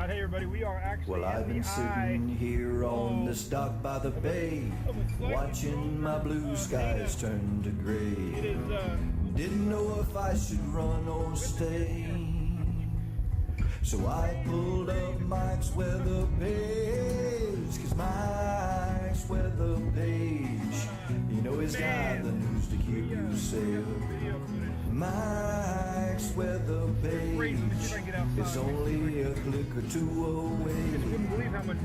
Hey everybody, we are actually Well, I've been sitting here on this dock by the bay, watching my blue skies turn to gray. Didn't know if I should run or stay, so I pulled up Mike's weather page, 'cause Mike's weather page, you know he's got the news to keep you safe. Mike's weather page is only a click or two away.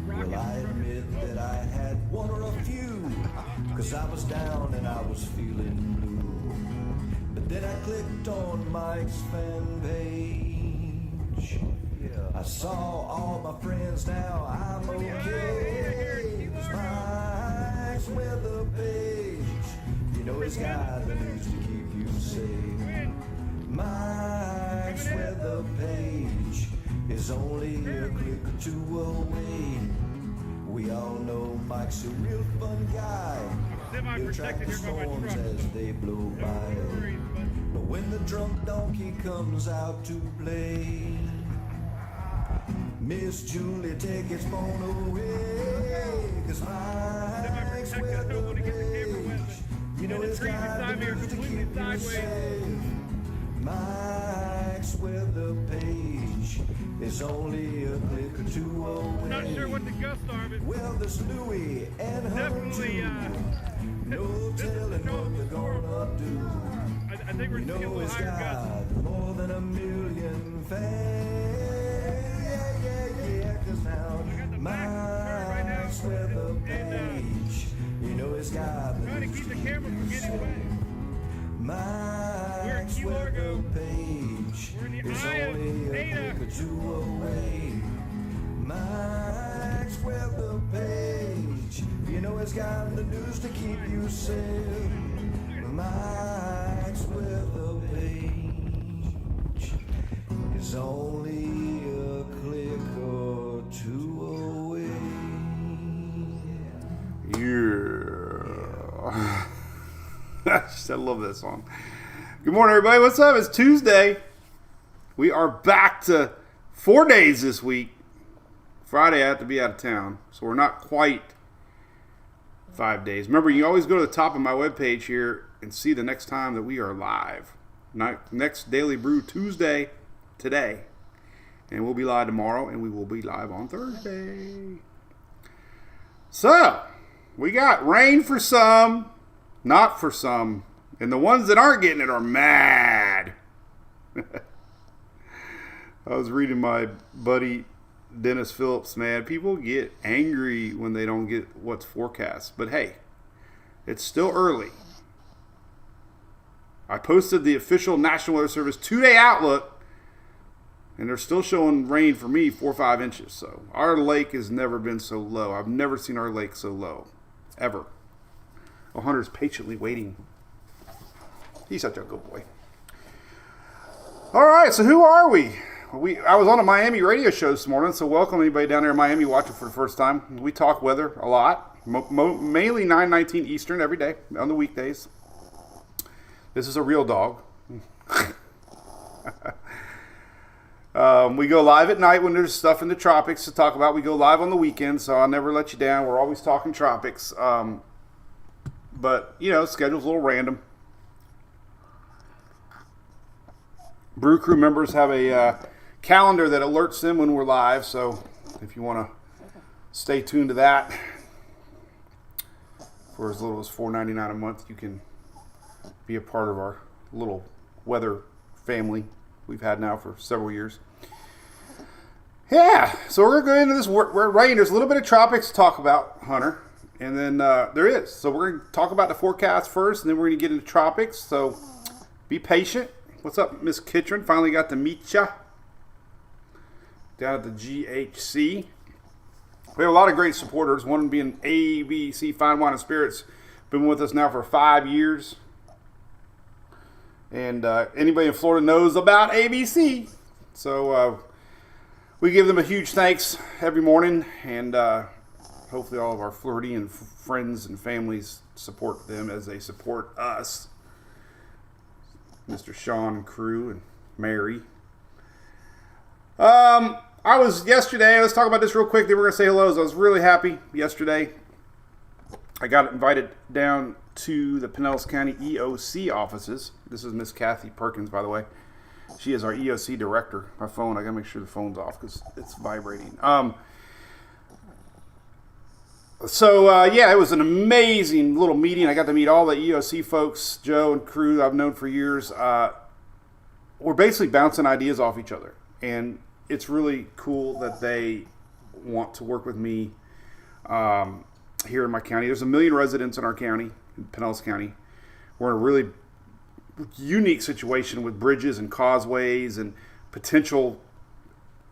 Well, I admit that I had one or a few, 'cause I was down and I was feeling blue. But then I clicked on Mike's fan page. I saw all my friends now, I'm okay. 'Cause Mike's weather page, you know he's got the news to keep you safe. Mike's weather page is only a click or two away. We all know Mike's a real fun guy. He'll track the storms as they blow by. But when the drunk donkey comes out to play, Miss Julie, take his phone away. 'Cause Mike's weather page, you know he's got the news to keep you safe. Mike's weather page is only a click or two away. Not sure what the gusts are, but well, there's Louie and her definitely, no telling what they're gonna do. I think we're You just getting a know little he's higher gusts. got more than a million fans. Yeah, 'cause now Mike's weather page, you know he's got the Trying to news keep the camera from getting wet. Mike's weather page is only a click or two away. Mike's weather page, you know he's got the news to keep you safe. Mike's weather page is only a click or two away. Yeah. I love that song. Good morning, everybody. What's up? It's Tuesday. We are back to 4 days this week. Friday, I have to be out of town, so we're not quite 5 days. Remember, you can always go to the top of my webpage here and see the next time that we are live. Next Daily Brew Tuesday, today. And we'll be live tomorrow, and we will be live on Thursday. So, we got rain for some, not for some. And the ones that aren't getting it are mad. I was reading my buddy Dennis Phillips, man. People get angry when they don't get what's forecast. But hey, it's still early. I posted the official National Weather Service 2-day outlook, and they're still showing rain for me, 4 or 5 inches. So our lake has never been so low. I've never seen our lake so low, ever. Well, Hunter's patiently waiting. He's such a good boy. All right, so who are we? I was on a Miami radio show this morning, so welcome anybody down there in Miami watching for the first time. We talk weather a lot, mainly 9:19 Eastern every day on the weekdays. This is a real dog. We go live at night when there's stuff in the tropics to talk about. We go live on the weekends, so I'll never let you down. We're always talking tropics. But, you know, schedule's a little random. Brew Crew members have a calendar that alerts them when we're live, so if you want to stay tuned to that, for as little as $4.99 a month, you can be a part of our little weather family we've had now for several years. Yeah, so we're going to go into this rain. There's a little bit of tropics to talk about, Hunter, and then there is. So we're going to talk about the forecast first, and then we're going to get into tropics, so be patient. What's up, Miss Kitchen? Finally got to meet ya down at the GHC. We have a lot of great supporters, one being ABC Fine Wine and Spirits. Been with us now for 5 years. And anybody in Florida knows about ABC. So we give them a huge thanks every morning. And hopefully all of our Floridian friends and families support them as they support us. Mr. Sean and crew and Mary. I Let's talk about this real quick. Then we're going to say hellos. I was really happy yesterday. I got invited down to the Pinellas County EOC offices. This is Miss Kathy Perkins, by the way. She is our EOC director. My phone, I got to make sure the phone's off because it's vibrating. It was an amazing little meeting. I got to meet all the EOC folks, Joe and crew I've known for years. We're basically bouncing ideas off each other. And it's really cool that they want to work with me here in my county. There's 1 million residents in our county, in Pinellas County. We're in a really unique situation with bridges and causeways and potential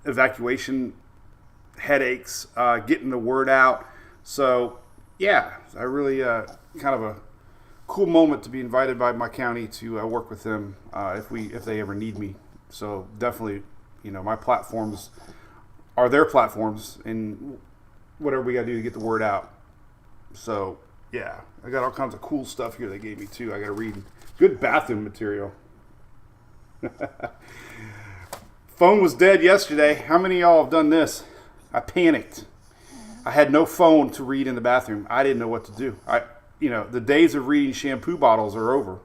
evacuation headaches, getting the word out. So, yeah, I really kind of a cool moment to be invited by my county to work with them if they ever need me. So definitely, my platforms are their platforms, and whatever we got to do to get the word out. So, yeah, I got all kinds of cool stuff here they gave me, too. I got to read. Good bathroom material. Phone was dead yesterday. How many of y'all have done this? I panicked. I had no phone to read in the bathroom. I didn't know what to do. The days of reading shampoo bottles are over.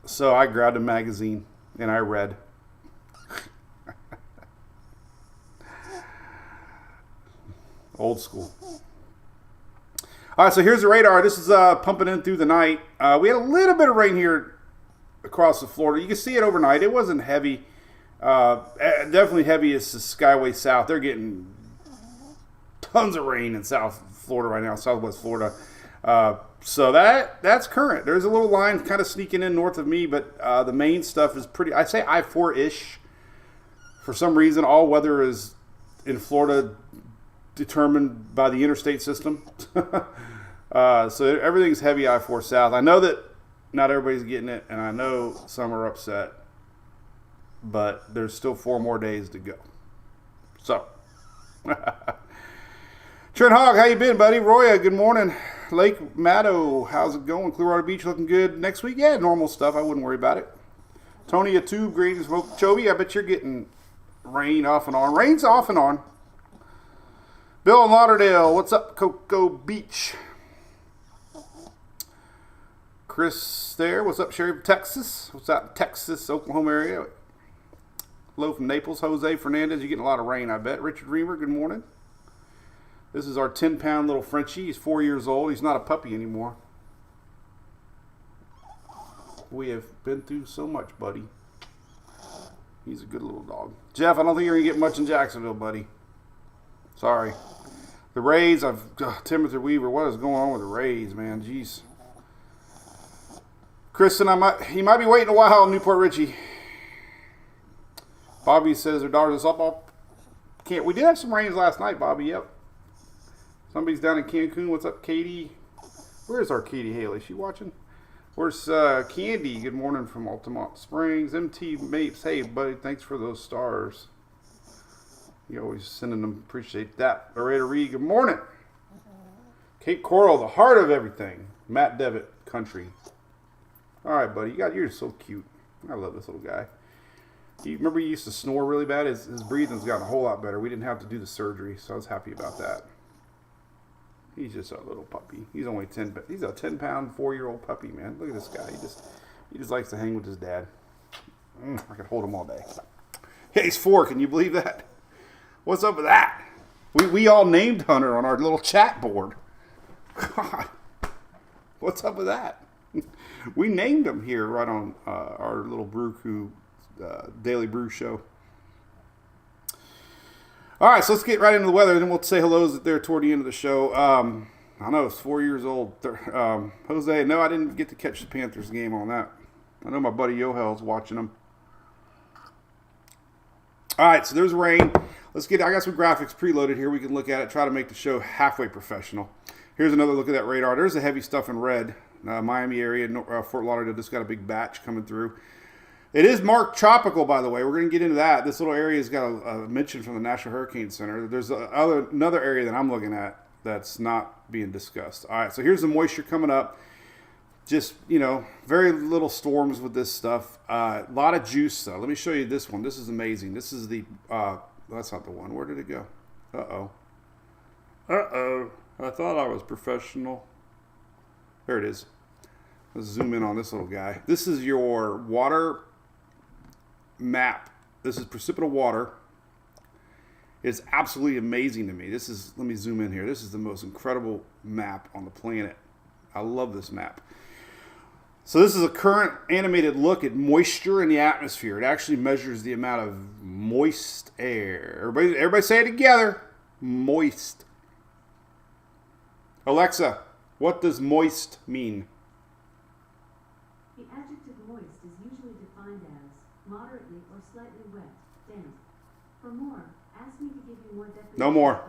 So I grabbed a magazine and I read. Old school. All right, so here's the radar. This is pumping in through the night. We had a little bit of rain here across the Florida. You can see it overnight. It wasn't heavy. Definitely heavy as the Skyway South. They're getting tons of rain in South Florida right now, Southwest Florida. So that's current. There's a little line kind of sneaking in north of me, but the main stuff is pretty, I say I-4-ish. For some reason, all weather is in Florida determined by the interstate system. So everything's heavy I-4 south. I know that not everybody's getting it, and I know some are upset, but there's still 4 more days to go. So, Trent Hogg, how you been, buddy? Roya, good morning. Lake Maddow, how's it going? Clearwater Beach looking good next week? Yeah, normal stuff. I wouldn't worry about it. Tony, a tube, greetings. Chovy, I bet you're getting rain off and on. Rain's off and on. Bill in Lauderdale, what's up, Cocoa Beach? Chris there, what's up, Sherry from Texas? What's up, Texas, Oklahoma area? Hello from Naples, Jose Fernandez, you're getting a lot of rain, I bet. Richard Reamer, good morning. This is our 10-pound little Frenchie. He's 4 years old. He's not a puppy anymore. We have been through so much, buddy. He's a good little dog. Jeff, I don't think you're going to get much in Jacksonville, buddy. Sorry. The Rays, Timothy Weaver, what is going on with the Rays, man? Jeez. Kristen, he might be waiting a while in Newport Richie. Bobby says their daughter's a softball camp. We did have some rains last night, Bobby, yep. Somebody's down in Cancun. What's up, Katie? Where's our Katie Haley? She watching? Where's Candy? Good morning from Altamont Springs. MT Mapes. Hey, buddy, thanks for those stars. You always sending them. Appreciate that. Loretta Reed, good morning. Cape Coral, the heart of everything. Matt Devitt, country. All right, buddy. You're so cute. I love this little guy. You remember he used to snore really bad? His breathing's gotten a whole lot better. We didn't have to do the surgery, so I was happy about that. He's just a little puppy. He's only 10. He's a 10-pound, 4-year-old puppy, man. Look at this guy. He just likes to hang with his dad. I could hold him all day. Yeah, he's 4. Can you believe that? What's up with that? We all named Hunter on our little chat board. God, what's up with that? We named him here right on our little Brew Crew Daily Brew show. All right, so let's get right into the weather, and then we'll say hellos there toward the end of the show. I know it's 4 years old. Jose, no, I didn't get to catch the Panthers game on that. I know my buddy Yohel's watching them. All right, so there's rain. I got some graphics preloaded here. We can look at it, try to make the show halfway professional. Here's another look at that radar. There's the heavy stuff in red. Miami area, Fort Lauderdale just got a big batch coming through. It is marked tropical, by the way. We're going to get into that. This little area has got a mention from the National Hurricane Center. There's another area that I'm looking at that's not being discussed. All right, so here's the moisture coming up. just, very little storms with this stuff. A lot of juice, though. Let me show you this one. This is amazing. This is the, that's not the one. Where did it go? Uh-oh. Uh-oh. I thought I was professional. There it is. Let's zoom in on this little guy. This is your water map. This is precipitable water. It's absolutely amazing to me. This is, let me zoom in here. This is the most incredible map on the planet. I love this map. So this is a current animated look at moisture in the atmosphere. It actually measures the amount of moist air. Everybody say it together. Moist. Alexa, what does moist mean? The adjective moist is usually defined as moderately or slightly wet, damp. For more, ask me to give you more definitions. No more.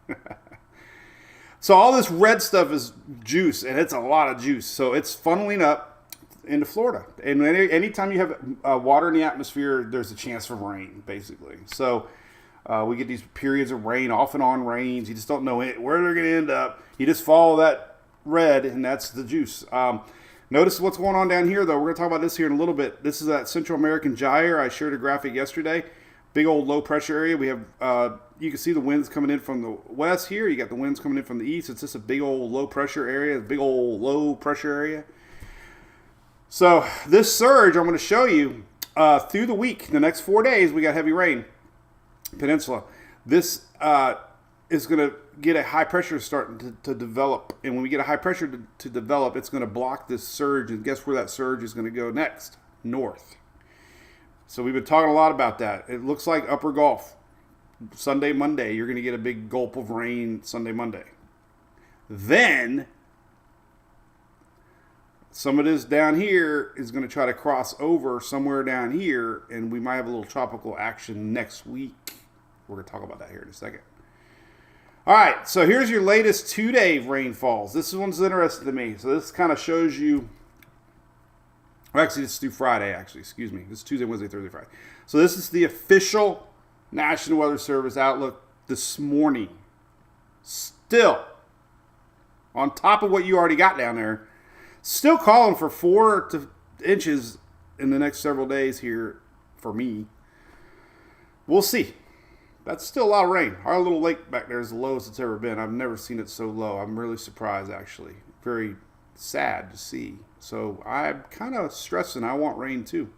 For moist. So all this red stuff is juice, and it's a lot of juice. So it's funneling up into Florida. And anytime you have water in the atmosphere, there's a chance for rain, basically. So we get these periods of rain, off and on rains. You just don't know where they're going to end up. You just follow that red, and that's the juice. Notice what's going on down here, though. We're going to talk about this here in a little bit. This is that Central American gyre. I shared a graphic yesterday. Big old low pressure area. We have, you can see the winds coming in from the west here. You got the winds coming in from the east. It's just a big old low pressure area, big old low pressure area. So this surge, I'm going to show you through the week. The next 4 days, we got heavy rain. Peninsula. This is going to get a high pressure starting to develop. And when we get a high pressure to develop, it's going to block this surge. And guess where that surge is going to go next? North. So we've been talking a lot about that. It looks like upper Gulf. Sunday, Monday, you're going to get a big gulp of rain Sunday, Monday. Then some of this down here is going to try to cross over somewhere down here, and we might have a little tropical action next week. We're going to talk about that here in a second. All right, so here's your latest 2-day rainfalls. This one's interesting to me. So this kind of shows you, well, actually, this is through Friday, excuse me. This is Tuesday, Wednesday, Thursday, Friday. So this is the official National Weather Service outlook this morning. Still, on top of what you already got down there, still calling for 4 inches in the next several days here for me. We'll see. That's still a lot of rain. Our little lake back there is the lowest it's ever been. I've never seen it so low. I'm really surprised, actually. Very sad to see. So I'm kind of stressing. I want rain too.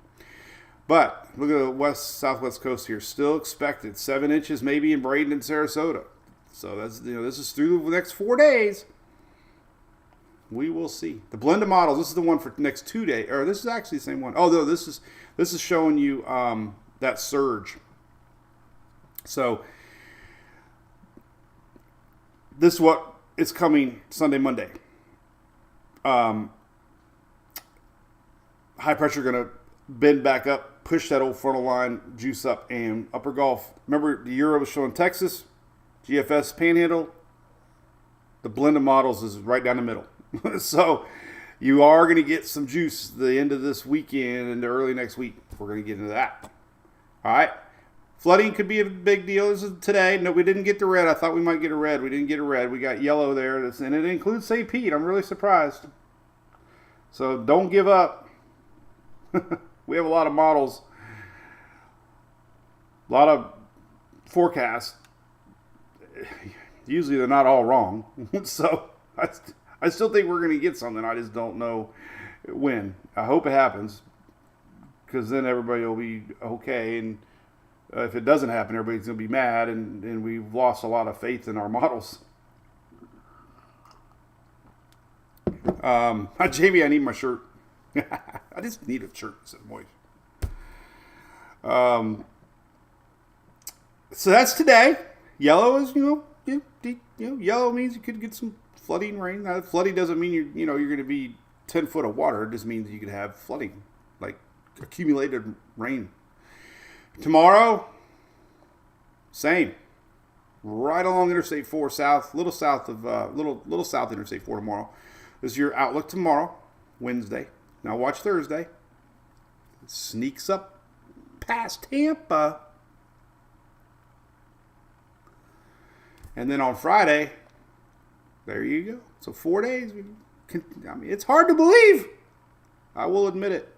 But look at the southwest coast here. Still expected 7 inches maybe in Braden and Sarasota. So that's, this is through the next 4 days. We will see. The blended models. This is the one for the next 2 days. Or this is actually the same one. Oh no, this is showing you that surge. So this is what is coming Sunday, Monday. High pressure going to bend back up, push that old frontal line, juice up, and upper Gulf. Remember the Euro was showing Texas, GFS Panhandle. The blended models is right down the middle. So you are going to get some juice the end of this weekend and early next week. We're going to get into that. All right. Flooding could be a big deal. This is today. No, we didn't get the red. I thought we might get a red. We didn't get a red. We got yellow there. And it includes St. Pete. I'm really surprised. So don't give up. We have a lot of models. A lot of forecasts. Usually they're not all wrong. So I still think we're going to get something. I just don't know when. I hope it happens. Because then everybody will be okay. And if it doesn't happen, everybody's going to be mad. And we've lost a lot of faith in our models. Jamie, I need my shirt. I just need a shirt that says moist. So that's today. Yellow is, yellow means you could get some flooding rain. Now, flooding doesn't mean you're going to be 10 foot of water. It just means you could have flooding, like accumulated rain. Tomorrow, same. Right along Interstate 4 south, little south Interstate 4 tomorrow. This is your outlook tomorrow, Wednesday. Now watch Thursday. It sneaks up past Tampa. And then on Friday, there you go. So 4 days, I mean, it's hard to believe. I will admit it.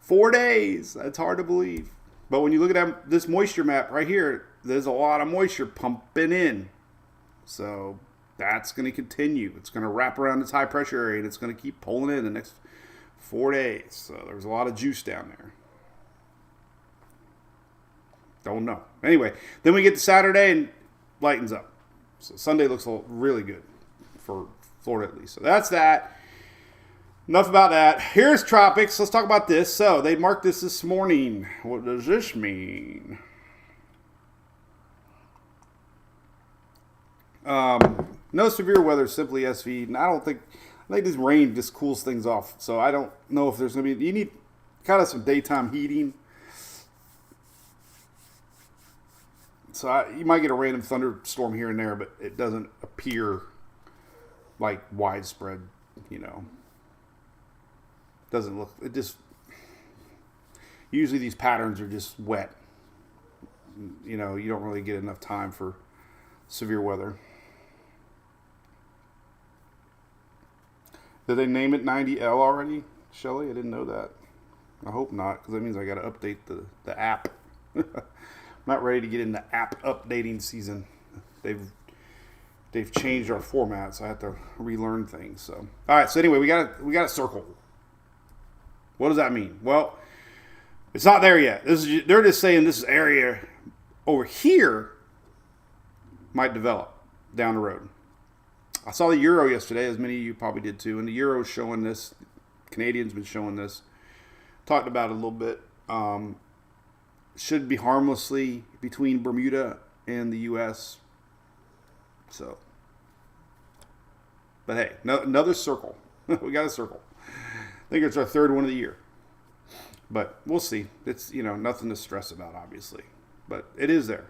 4 days. That's hard to believe. But when you look at this moisture map right here, there's a lot of moisture pumping in. So that's going to continue. It's going to wrap around this high pressure area, and it's going to keep pulling in the next 4 days. So there's a lot of juice down there. Don't know. Anyway, then we get to Saturday and lightens up. So Sunday looks really good for Florida at least. So that's that. Enough about that. Here's tropics. Let's talk about this. So they marked this morning. What does this mean? No severe weather, simply SV. And I think this rain just cools things off. So I don't know if there's going to be, you need kind of some daytime heating. So you might get a random thunderstorm here and there, but it doesn't appear like widespread, Doesn't look, it just, usually these patterns are just wet. You don't really get enough time for severe weather. Did they name it 90L already, Shelly? I didn't know that. I hope not, because that means I got to update the app. I'm not ready to get into app updating season. They've changed our format, so I have to relearn things. So, all right. So anyway, we got a circle. What does that mean? Well, it's not there yet. They're just saying this area over here might develop down the road. I saw the Euro yesterday, as many of you probably did too, and the Euro is showing this. Canadians been showing this. Talked about it a little bit. Should be harmlessly between Bermuda and the U.S. So, but hey, another circle. We got a circle. I think it's our third one of the year. But we'll see. It's, nothing to stress about, obviously. But it is there.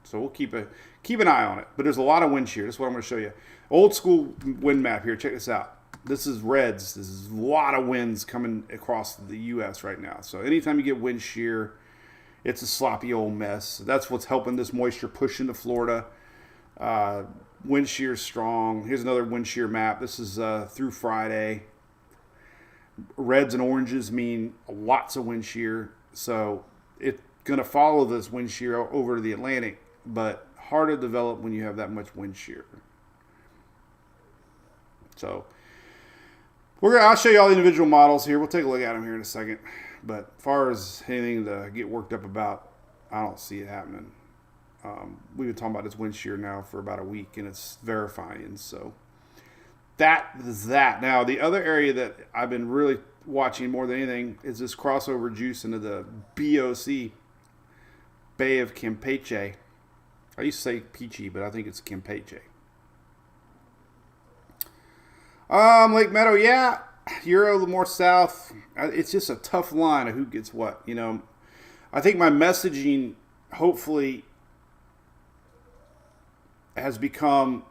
So we'll keep an eye on it. But there's a lot of wind shear. This is what I'm going to show you. Old school wind map here. Check this out. This is reds. This is a lot of winds coming across the U.S. right now. So anytime you get wind shear, it's a sloppy old mess. That's what's helping this moisture push into Florida. Wind shear strong. Here's another wind shear map. This is through Friday. Reds and oranges mean lots of wind shear. So it's going to follow this wind shear over to the Atlantic, but hard to develop when you have that much wind shear. So I'll show you all the individual models here. We'll take a look at them here in a second. But as far as anything to get worked up about, I don't see it happening. We've been talking about this wind shear now for about a week, and it's verifying. So that is that. Now, the other area that I've been really watching more than anything is this crossover juice into the BOC, Bay of Campeche. I used to say Peachy, but I think it's Campeche. Lake Meadow, yeah. Euro, a little more south. It's just a tough line of who gets what. I think my messaging, hopefully, has become,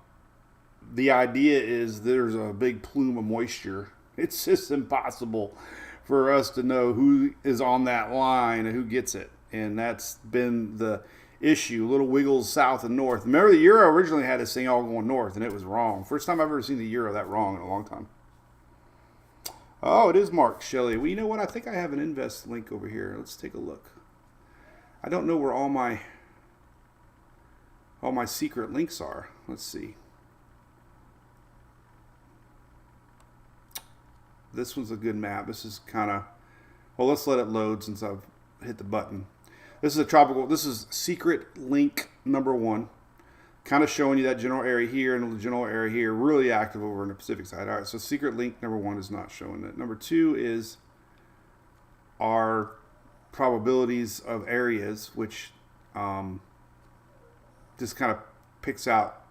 the idea is there's a big plume of moisture. It's just impossible for us to know who is on that line and who gets it. And that's been the issue. Little wiggles south and north. Remember, the Euro originally had this thing all going north, and it was wrong. First time I've ever seen the Euro that wrong in a long time. Oh, it is marked, Shelly. Well, you know what? I think I have an invest link over here. Let's take a look. I don't know where all my secret links are. Let's see. This one's a good map. This is kind of, well, let's let it load since I've hit the button. This is a tropical, this is secret link number 1. Kind of showing you that general area here and the general area here, really active over in the Pacific side. All right, so secret link number 1 is not showing it. Number 2 is our probabilities of areas, which just kind of picks out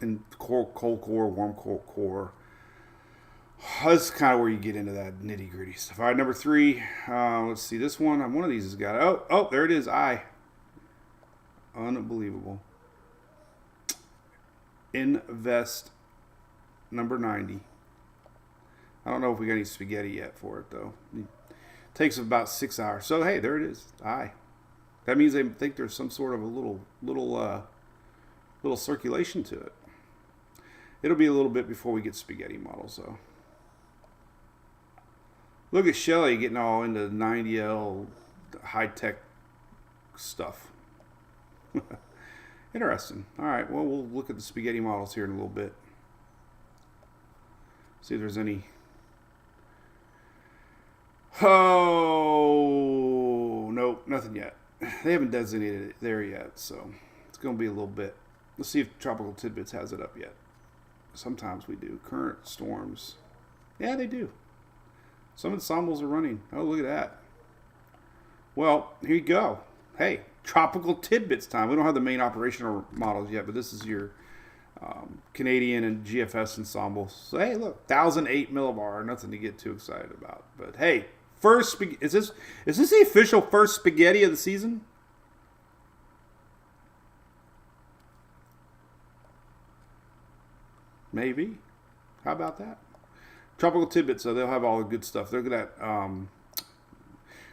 in cold core, warm core. That's kind of where you get into that nitty gritty stuff. All right, number 3. Let's see this one. One of these has got it. Oh, there it is. Unbelievable. Invest number 90. I don't know if we got any spaghetti yet for it though. It takes about 6 hours. So hey, there it is. That means they think there's some sort of a little circulation to it. It'll be a little bit before we get spaghetti models, though. Look at Shelly getting all into 90L high-tech stuff. Interesting. All right, well, we'll look at the spaghetti models here in a little bit. See if there's any. Oh, nope, nothing yet. They haven't designated it there yet, so it's going to be a little bit. Let's see if Tropical Tidbits has it up yet. Sometimes we do. Current storms. Yeah, they do. Some ensembles are running. Oh, look at that. Well, here you go. Hey, Tropical Tidbits time. We don't have the main operational models yet, but this is your Canadian and GFS ensembles. So, hey, look, 1,008 millibar. Nothing to get too excited about. But, hey, first, is this the official first spaghetti of the season? Maybe. How about that? Tropical Tidbits, so they'll have all the good stuff. Look at that.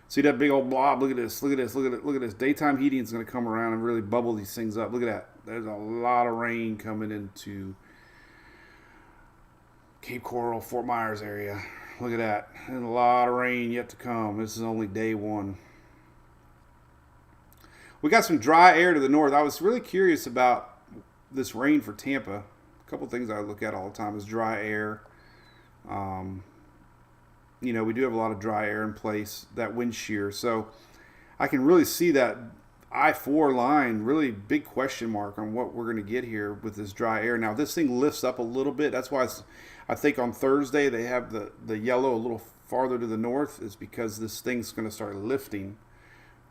See that big old blob? Look at this. Look at this. Look at it. Look at this. Daytime heating is going to come around and really bubble these things up. Look at that. There's a lot of rain coming into Cape Coral, Fort Myers area. Look at that. And a lot of rain yet to come. This is only day one. We got some dry air to the north. I was really curious about this rain for Tampa. A couple things I look at all the time is dry air. You know, we do have a lot of dry air in place, that wind shear. So I can really see that I-4 line, really big question mark on what we're going to get here with this dry air. Now, this thing lifts up a little bit. That's why I think on Thursday they have the yellow a little farther to the north, is because this thing's going to start lifting.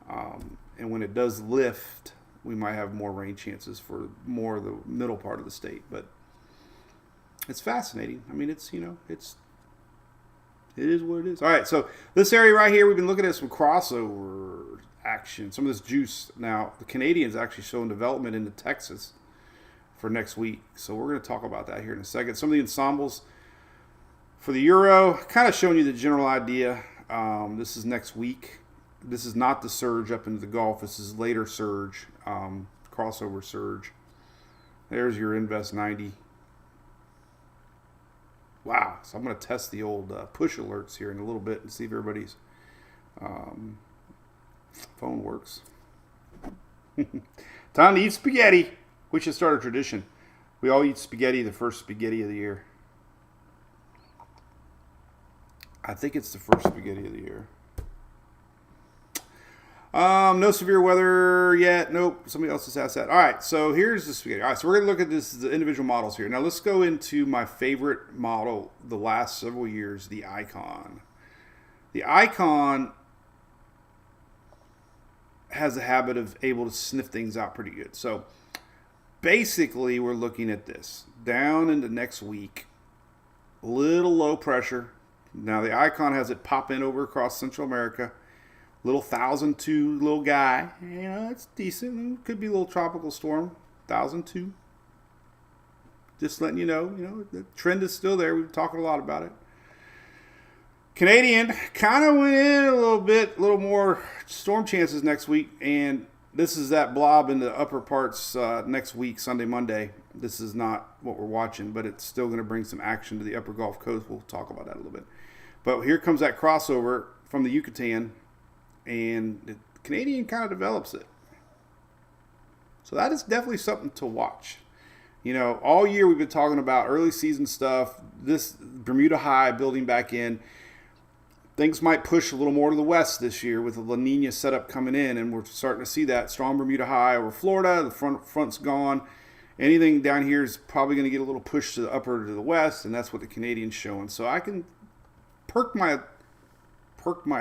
And when it does lift, we might have more rain chances for more of the middle part of the state. But it's fascinating. I mean, it is what it is. All right, so this area right here, we've been looking at some crossover action, some of this juice. Now, the Canadians actually showing development into Texas for next week. So we're going to talk about that here in a second. Some of the ensembles for the Euro, kind of showing you the general idea. This is next week. This is not the surge up into the Gulf. This is later surge, crossover surge. There's your Invest 90. Wow, so I'm going to test the old push alerts here in a little bit and see if everybody's phone works. Time to eat spaghetti. We should start a tradition. We all eat spaghetti the first spaghetti of the year. I think it's the first spaghetti of the year. No severe weather yet. Nope. Somebody else just asked that. All right. So here's the spaghetti. All right. So we're going to look at the individual models here. Now let's go into my favorite model the last several years, the Icon. The Icon has a habit of able to sniff things out pretty good. So basically we're looking at this down into next week, a little low pressure. Now the Icon has it pop in over across Central America. Little 1,002 little guy. You know, it's decent. Could be a little tropical storm. 1,002. Just letting you know, the trend is still there. We've been talking a lot about it. Canadian kind of went in a little bit, a little more storm chances next week. And this is that blob in the upper parts next week, Sunday, Monday. This is not what we're watching, but it's still going to bring some action to the upper Gulf Coast. We'll talk about that a little bit. But here comes that crossover from the Yucatan. And the Canadian kind of develops it. So that is definitely something to watch. You know, all year we've been talking about early season stuff, this Bermuda High building back in. Things might push a little more to the west this year with the La Nina setup coming in, and we're starting to see that strong Bermuda High over Florida. The front's gone. Anything down here is probably going to get a little push to the upper to the west, and that's what the Canadian's showing. So I can perk my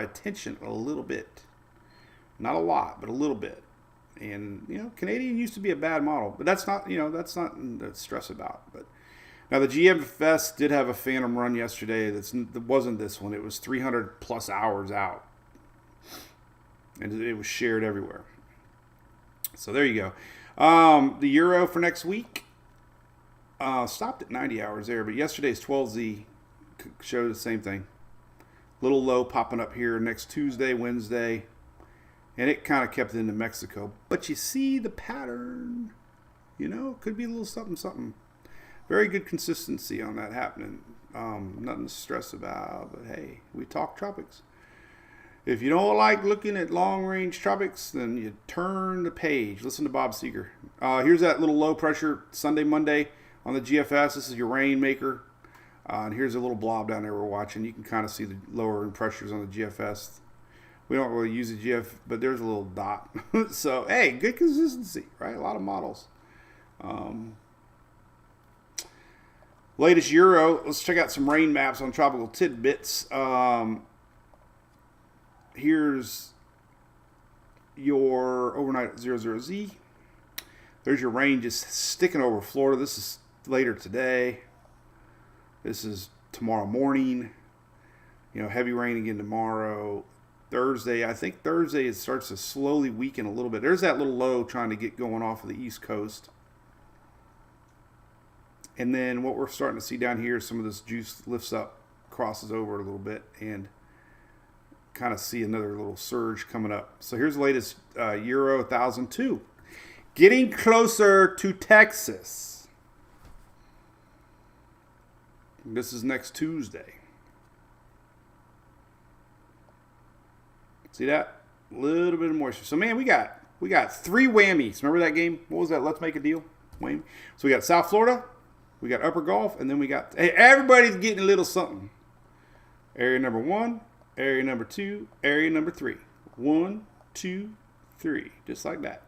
attention a little bit. Not a lot, but a little bit. And, Canadian used to be a bad model, but that's not to stress about. But now the GFS did have a phantom run yesterday. That wasn't this one. It was 300 plus hours out. And it was shared everywhere. So there you go. The Euro for next week stopped at 90 hours there, but yesterday's 12Z showed the same thing. Little low popping up here next Tuesday, Wednesday, and it kind of kept it into Mexico. But you see the pattern, could be a little something. very good consistency on that happening. Nothing to stress about, but hey, we talk tropics. If you don't like looking at long-range tropics, then you turn the page. Listen to Bob Seeger. Here's that little low pressure Sunday, Monday on the GFS. This is your rainmaker. And here's a little blob down there we're watching. You can kind of see the lower pressures on the GFS. We don't really use the GF, but there's a little dot. So, hey, good consistency, right? A lot of models. Latest Euro. Let's check out some rain maps on Tropical Tidbits. Here's your overnight 00Z. There's your rain just sticking over Florida. This is later today. This is tomorrow morning. Heavy rain again tomorrow. Thursday, I think Thursday it starts to slowly weaken a little bit. There's that little low trying to get going off of the East Coast. And then what we're starting to see down here, some of this juice lifts up, crosses over a little bit, and kind of see another little surge coming up. So here's the latest Euro 1002. Getting closer to Texas. This is next Tuesday. See that? A little bit of moisture. So man, we got 3 whammies. Remember that game? What was that? Let's make a deal. Whammy. So we got South Florida, we got Upper Gulf, and then we got everybody's getting a little something. Area number 1, area number 2, area number 3. 1, 2, 3, just like that.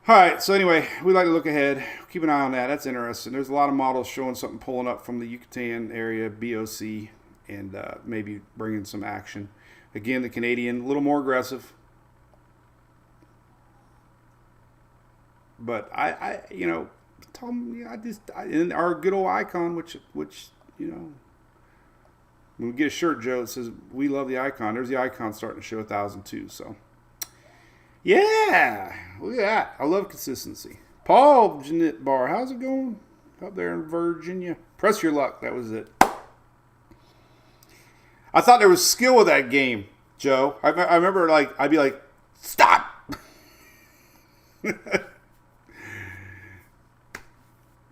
All right, so anyway, we like to look ahead. Keep an eye on that. That's interesting. There's a lot of models showing something pulling up from the Yucatan area, BOC, and maybe bringing some action. Again, the Canadian, a little more aggressive. But and our good old icon, which when we get a shirt, Joe, it says, we love the icon. There's the icon starting to show 1002. So, yeah, look at that. I love consistency. Paul Jeanette Barr, how's it going up there in Virginia? Press your luck. That was it. I thought there was skill with that game, Joe. I remember, I'd be like, stop.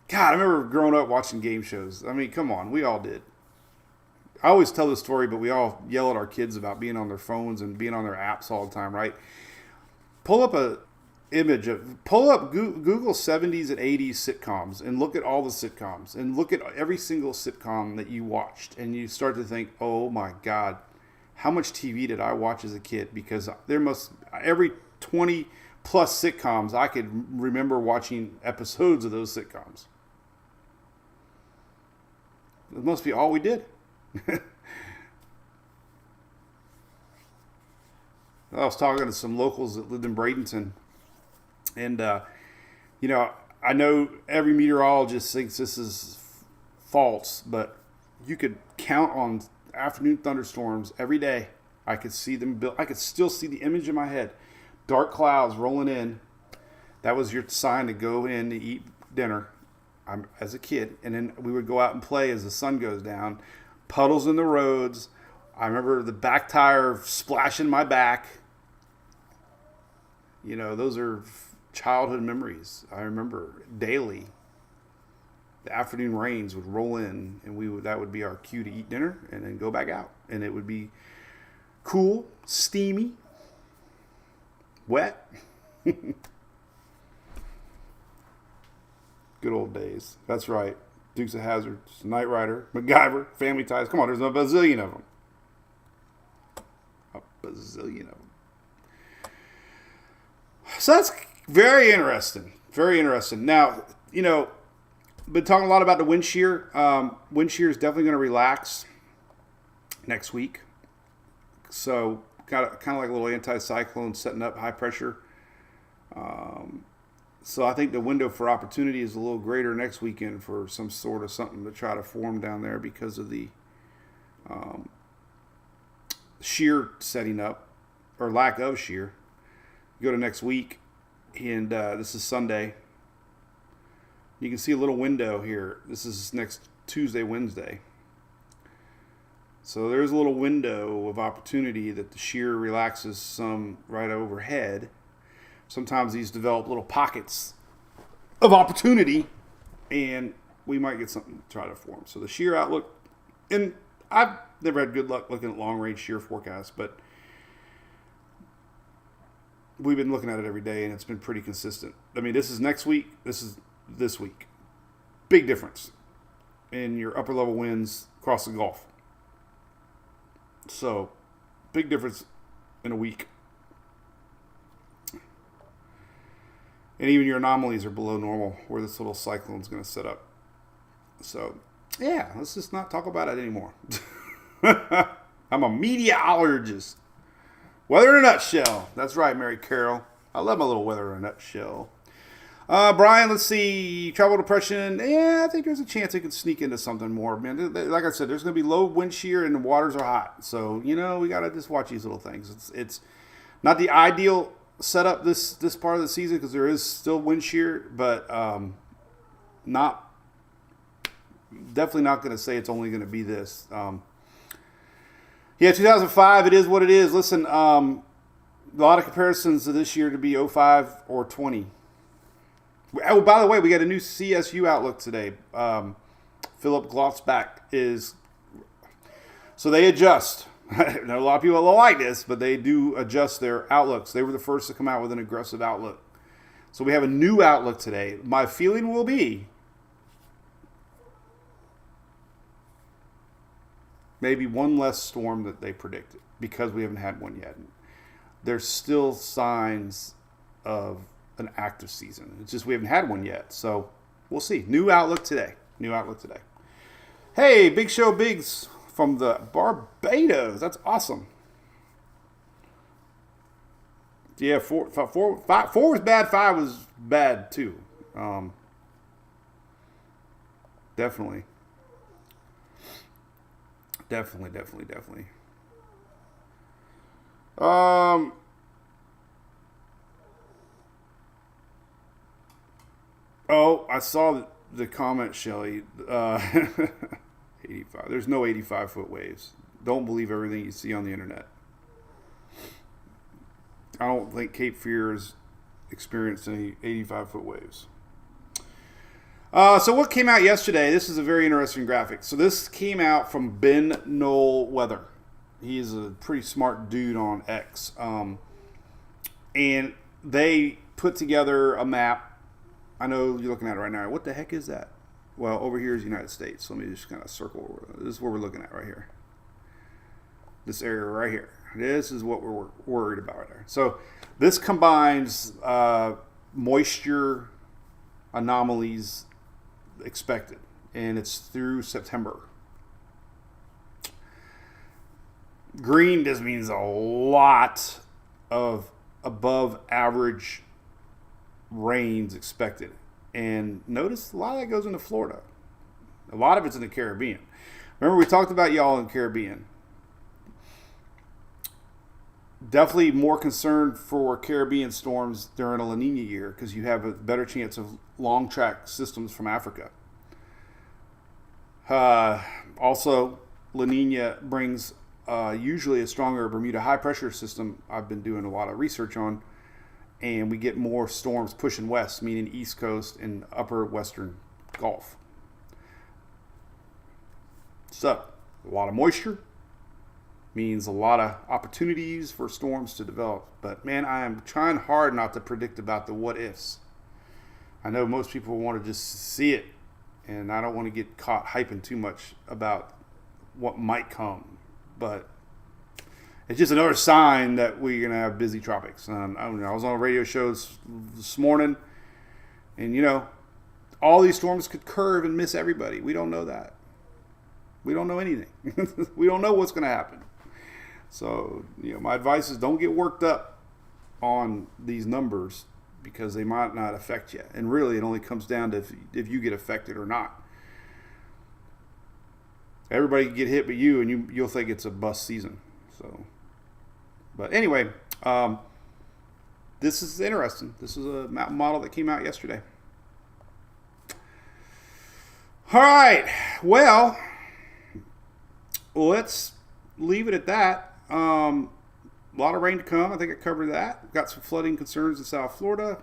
God, I remember growing up watching game shows. I mean, come on, we all did. I always tell this story, but we all yell at our kids about being on their phones and being on their apps all the time, right? Pull up Google 70s and 80s sitcoms and look at all the sitcoms and look at every single sitcom that you watched, and you start to think, oh my God, how much TV did I watch as a kid? Because every 20 plus sitcoms, I could remember watching episodes of those sitcoms. It must be all we did. I was talking to some locals that lived in Bradenton, and I know every meteorologist thinks this is false, but you could count on afternoon thunderstorms every day. I could see them build. I could still see the image in my head. Dark clouds rolling in. That was your sign to go in to eat dinner as a kid. And then we would go out and play as the sun goes down. Puddles in the roads. I remember the back tire splashing my back. Those are childhood memories. I remember daily. The afternoon rains would roll in, and that would be our cue to eat dinner and then go back out. And it would be cool, steamy, wet. Good old days. That's right. Dukes of Hazzard, Knight Rider, MacGyver, Family Ties. Come on, there's a bazillion of them. A bazillion of them. So that's very interesting. Very interesting. Now, been talking a lot about the wind shear. Wind shear is definitely going to relax next week. So kind of like a little anticyclone setting up high pressure. So I think the window for opportunity is a little greater next weekend for some sort of something to try to form down there because of the shear setting up, or lack of shear. Go to next week, and this is Sunday. You can see a little window here. This is next Tuesday, Wednesday. So there's a little window of opportunity that the shear relaxes some right overhead. Sometimes these develop little pockets of opportunity and we might get something to try to form. So the shear outlook, and I've never had good luck looking at long-range shear forecasts, but we've been looking at it every day, and it's been pretty consistent. I mean, this is next week. This is this week. Big difference in your upper-level winds across the Gulf. So, big difference in a week. And even your anomalies are below normal where this little cyclone's going to set up. So, yeah, let's just not talk about it anymore. I'm a meteorologist. Weather in a nutshell. That's right, Mary Carroll. I love my little weather in a nutshell. Brian, let's see. Travel depression. Yeah, I think there's a chance it could sneak into something more. Man, like I said, there's going to be low wind shear and the waters are hot. So, we got to just watch these little things. It's not the ideal setup this part of the season because there is still wind shear, but definitely not going to say it's only going to be this. Yeah, 2005, it is what it is. Listen, a lot of comparisons to this year to be 05 or 20. Oh, by the way, we got a new CSU outlook today. Philip Glotzbach is... So they adjust. I know a lot of people don't like this, but they do adjust their outlooks. They were the first to come out with an aggressive outlook. So we have a new outlook today. My feeling will be maybe one less storm that they predicted because we haven't had one yet. There's still signs of an active season. It's just we haven't had one yet. So we'll see. New outlook today. Hey, Big Show Biggs from the Barbados. That's awesome. Yeah, four was bad. 5 was bad too. Definitely. Oh, I saw the comment, Shelly. 85. There's no 85-foot waves. Don't believe everything you see on the internet. I don't think Cape Fear has experienced any 85-foot waves. So what came out yesterday? This is a very interesting graphic. So this came out from Ben Knoll Weather. He is a pretty smart dude on X. And they put together a map. I know you're looking at it right now. What the heck is that? Well, over here is the United States. Let me just kind of circle. This is what we're looking at right here. This area right here. This is what we're worried about right there. So this combines moisture anomalies expected, and it's through September. Green just means a lot of above average rains expected. And notice a lot of that goes into Florida. A lot of it's in the Caribbean. Remember we talked about y'all in the Caribbean. Definitely more concerned for Caribbean storms during a La Nina year because you have a better chance of long track systems from Africa. Also, La Nina brings usually a stronger Bermuda high pressure system I've been doing a lot of research on, and we get more storms pushing west, meaning East Coast and upper Western Gulf. So, a lot of moisture means a lot of opportunities for storms to develop. But man, I am trying hard not to predict about the what ifs. I know most people want to just see it, and I don't want to get caught hyping too much about what might come. But it's just another sign that we're going to have busy tropics. I was on a radio show this morning, and all these storms could curve and miss everybody. We don't know that. We don't know anything. We don't know what's going to happen. So, my advice is don't get worked up on these numbers because they might not affect you. And really, it only comes down to if you get affected or not. Everybody can get hit but you, and you'll think it's a bust season. So, but anyway, this is interesting. This is a model that came out yesterday. All right. Well, let's leave it at that. A lot of rain to come. I think I covered that. Got some flooding concerns in South Florida.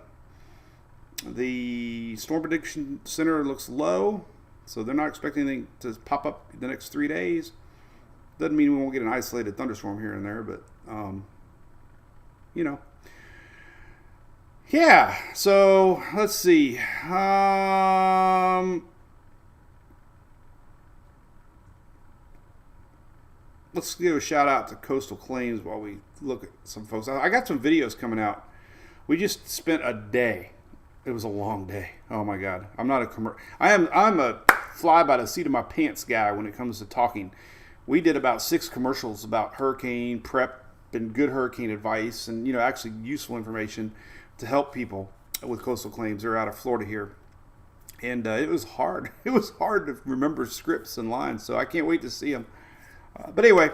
The The Storm Prediction Center looks low, so they're not expecting anything to pop up the next 3 days. Doesn't mean we won't get an isolated thunderstorm here and there, but, you know. Yeah, so let's see. Let's give a shout out to Coastal Claims while we look at some folks. I got some videos coming out. We just spent a day. It was a long day. Oh my God. I'm not a I'm a fly by the seat of my pants guy when it comes to talking. We did about 6 commercials about hurricane prep and good hurricane advice and, you know, actually useful information to help people with Coastal Claims. They're out of Florida here. And it was hard. It was hard to remember scripts and lines, so I can't wait to see them. But anyway,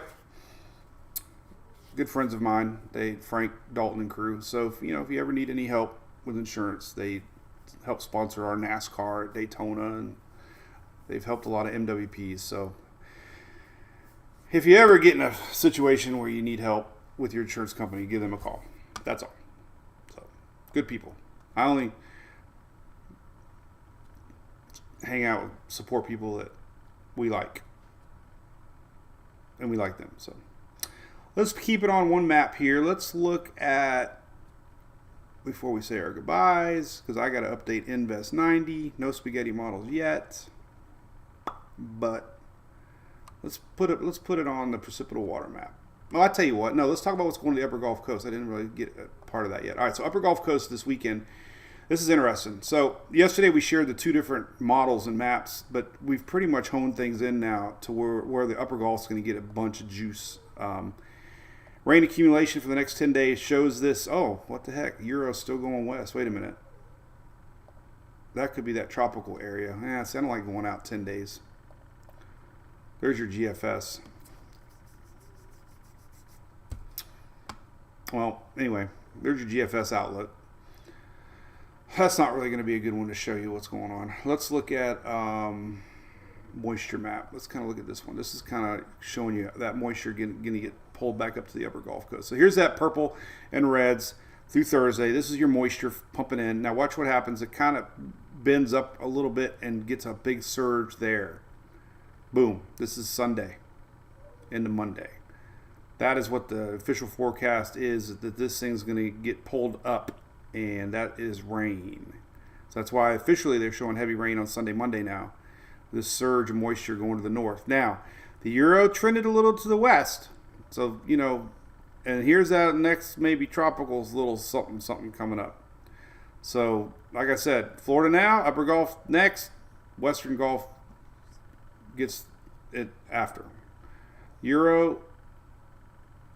good friends of mine, Frank, Dalton, and crew. So, if you ever need any help with insurance, they help sponsor our NASCAR at Daytona, and they've helped a lot of MWPs. So, if you ever get in a situation where you need help with your insurance company, give them a call. That's all. So, good people. I only hang out with support people that we like. And we like them. So let's keep it on one map here. Let's look at, before we say our goodbyes, because I got to update Invest 90. No spaghetti models yet. But let's put it on the precipitable water map. Well, I tell you what. No, let's talk about what's going to the Upper Gulf Coast. I didn't really get a part of that yet. All right, so Upper Gulf Coast this weekend. This is interesting. So yesterday we shared the 2 different models and maps, but we've pretty much honed things in now to where the Upper Gulf is going to get a bunch of juice. Rain accumulation for the next 10 days shows this. Oh, what the heck? Euro's still going west. Wait a minute. That could be that tropical area. Yeah, see, I don't like going out 10 days. There's your GFS. Well, anyway, there's your GFS outlet. That's not really going to be a good one to show you what's going on. Let's look at moisture map. Let's kind of look at this one. This is kind of showing you that moisture going to get pulled back up to the Upper Gulf Coast. So here's that purple and reds through Thursday. This is your moisture pumping in. Now watch what happens. It kind of bends up a little bit and gets a big surge there. Boom. This is Sunday into Monday. That is what the official forecast is, that this thing's going to get pulled up. And that is rain. So that's why officially they're showing heavy rain on Sunday, Monday now. This surge of moisture going to the north. Now, the Euro trended a little to the west. So, and here's that next maybe tropical's little something coming up. So, like I said, Florida now, Upper Gulf next, Western Gulf gets it after. Euro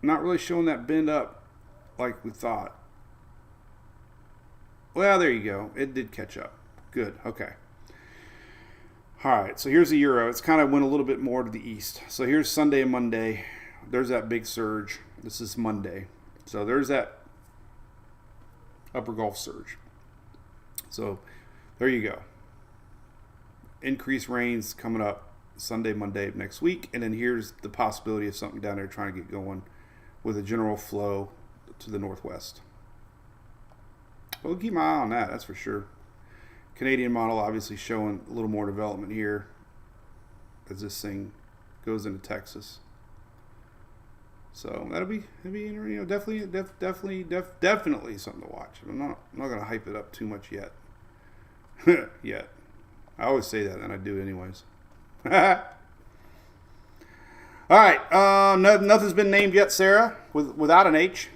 not really showing that bend up like we thought. Well, there you go. It did catch up. Good. Okay. All right. So here's the Euro. It's kind of went a little bit more to the east. So here's Sunday and Monday. There's that big surge. This is Monday. So there's that Upper Gulf surge. So there you go. Increased rains coming up Sunday, Monday of next week. And then here's the possibility of something down there trying to get going with a general flow to the northwest. We'll keep my eye on that, that's for sure. Canadian model obviously showing a little more development here as this thing goes into Texas. So that'll be definitely something to watch. I'm not going to hype it up too much yet. Yet. I always say that, and I do anyways. All right, nothing's been named yet, Sarah, without an H.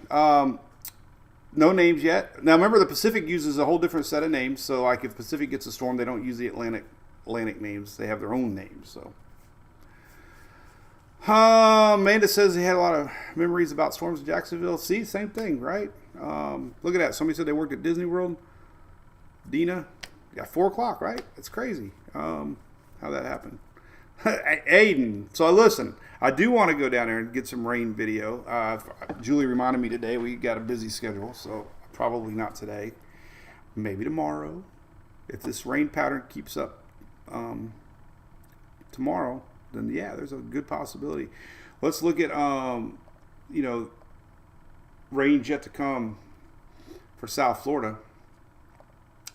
No names yet. Now remember, the Pacific uses a whole different set of names. So like if Pacific gets a storm, they don't use the Atlantic names. They have their own names. So Amanda says he had a lot of memories about storms in Jacksonville. See, same thing, right? Look at that. Somebody said they worked at Disney World. Dina, yeah, 4 o'clock, right? It's crazy how that happened. Aiden, so listen, I do want to go down there and get some rain video. Julie reminded me today we got a busy schedule, so probably not today. Maybe tomorrow. If this rain pattern keeps up tomorrow, then yeah, there's a good possibility. Let's look at rain yet to come for South Florida.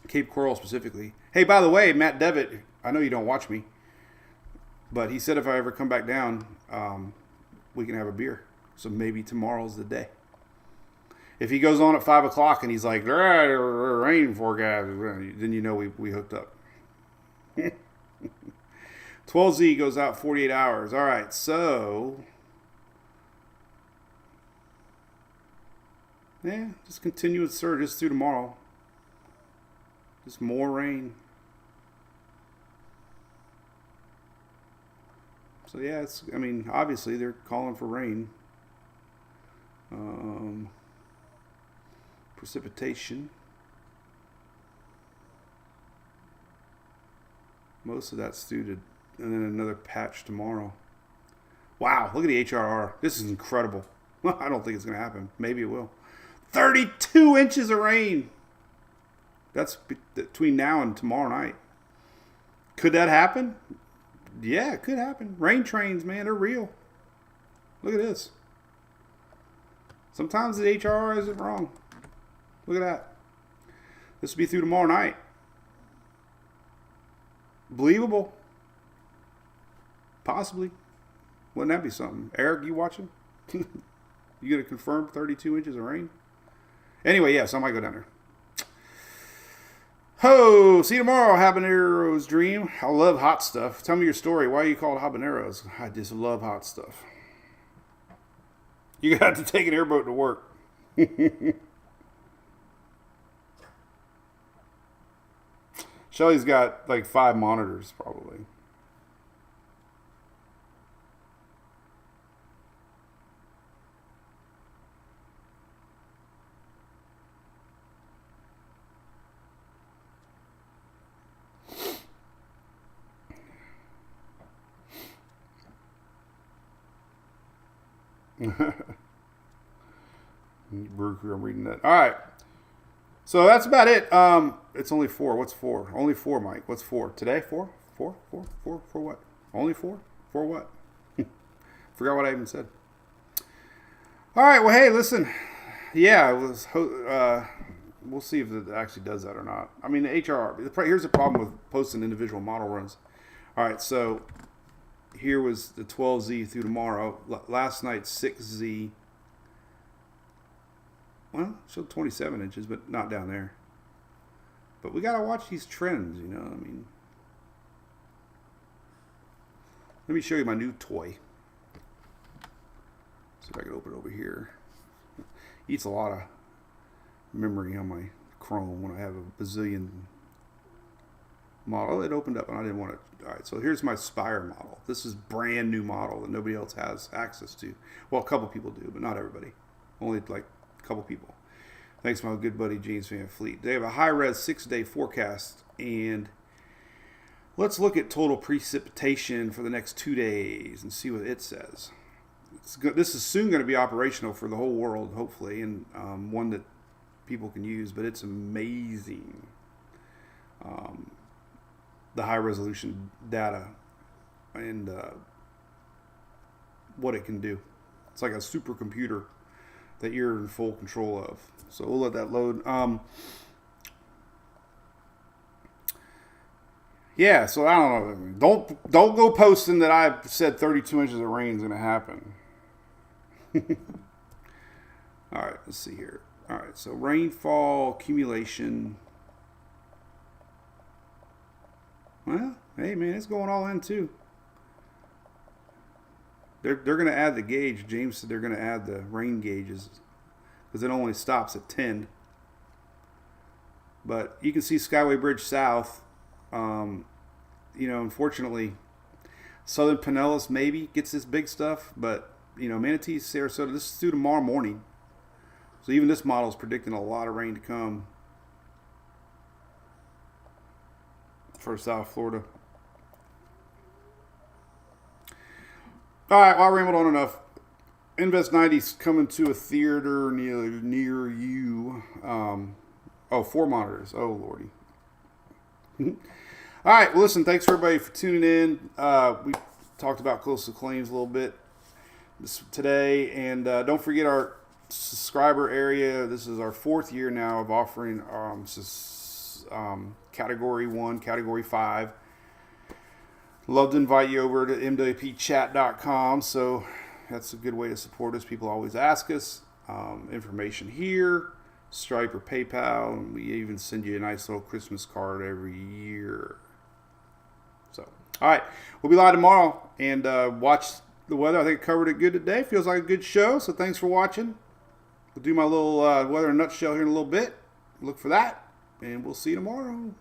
Cape Coral specifically. Hey, by the way, Matt Devitt, I know you don't watch me, but he said if I ever come back down, we can have a beer. So maybe tomorrow's the day. If he goes on at 5 o'clock and he's like, rain forecast, then you know we hooked up. 12Z goes out 48 hours. All right, so yeah, just continuous surges through tomorrow. Just more rain. So yeah, I mean, obviously they're calling for rain. Precipitation. Most of that's due to, and then another patch tomorrow. Wow, look at the HRR. This is incredible. I don't think it's going to happen. Maybe it will. 32 inches of rain. That's between now and tomorrow night. Could that happen? Yeah, it could happen. Rain trains, man, they're real. Look at this. Sometimes the HRR isn't wrong. Look at that. This will be through tomorrow night. Believable. Possibly. Wouldn't that be something? Eric, you watching? You gonna confirm 32 inches of rain? Anyway, yes, I might go down there. Ho! See you tomorrow, Habanero's Dream. I love hot stuff. Tell me your story. Why are you called Habaneros? I just love hot stuff. You got to take an airboat to work. Shelly's got like 5 monitors, probably. Brew Crew, I'm reading that. All right. So that's about it. It's only 4. What's 4? Only 4, Mike. What's 4? Today? 4? 4? 4? 4? For what? Only 4? For what? Forgot what I even said. All right. Well, hey, listen. Yeah, it was. We'll see if it actually does that or not. I mean, the HRR. Here's the problem with posting individual model runs. All right. So here was the 12Z through tomorrow. Last night, 6Z. Well, showed 27 inches, but not down there. But we got to watch these trends, you know. I mean, let me show you my new toy. See if I can open it over here. Eats a lot of memory on my Chrome when I have a bazillion model. It opened up and I didn't want it. All right, so here's my Spire model. This is brand new model that nobody else has access to. Well, a couple people do, but not everybody. Only like a couple people. Thanks to my good buddy James Van Fleet. They have a high-res 6-day forecast, and let's look at total precipitation for the next 2 days and see what it says. This is soon going to be operational for the whole world, hopefully, and one that people can use, but it's amazing. The high-resolution data and what it can do. It's like a supercomputer that you're in full control of. So we'll let that load. Yeah, so I don't know. Don't go posting that I said 32 inches of rain is going to happen. All right, let's see here. All right, so rainfall accumulation. Well, hey man, it's going all in too. They're going to add the gauge. James said they're going to add the rain gauges because it only stops at 10. But you can see Skyway Bridge South. You know, unfortunately, Southern Pinellas maybe gets this big stuff, but you know, Manatee, Sarasota, this is through tomorrow morning. So even this model is predicting a lot of rain to come for South Florida. All right, well, I rambled on enough. Invest 90's coming to a theater near you. 4 monitors. Oh, lordy. All right, well, listen, thanks for everybody for tuning in. We talked about coastal claims a little bit today, and don't forget our subscriber area. This is our 4th year now of offering is Category 1, Category 5. Love to invite you over to mwpchat.com. So that's a good way to support us. People always ask us. Information here, Stripe or PayPal, and we even send you a nice little Christmas card every year. So, all right, we'll be live tomorrow and watch the weather. I think I covered it good today. Feels like a good show, so thanks for watching. We'll do my little weather in a nutshell here in a little bit. Look for that, and we'll see you tomorrow.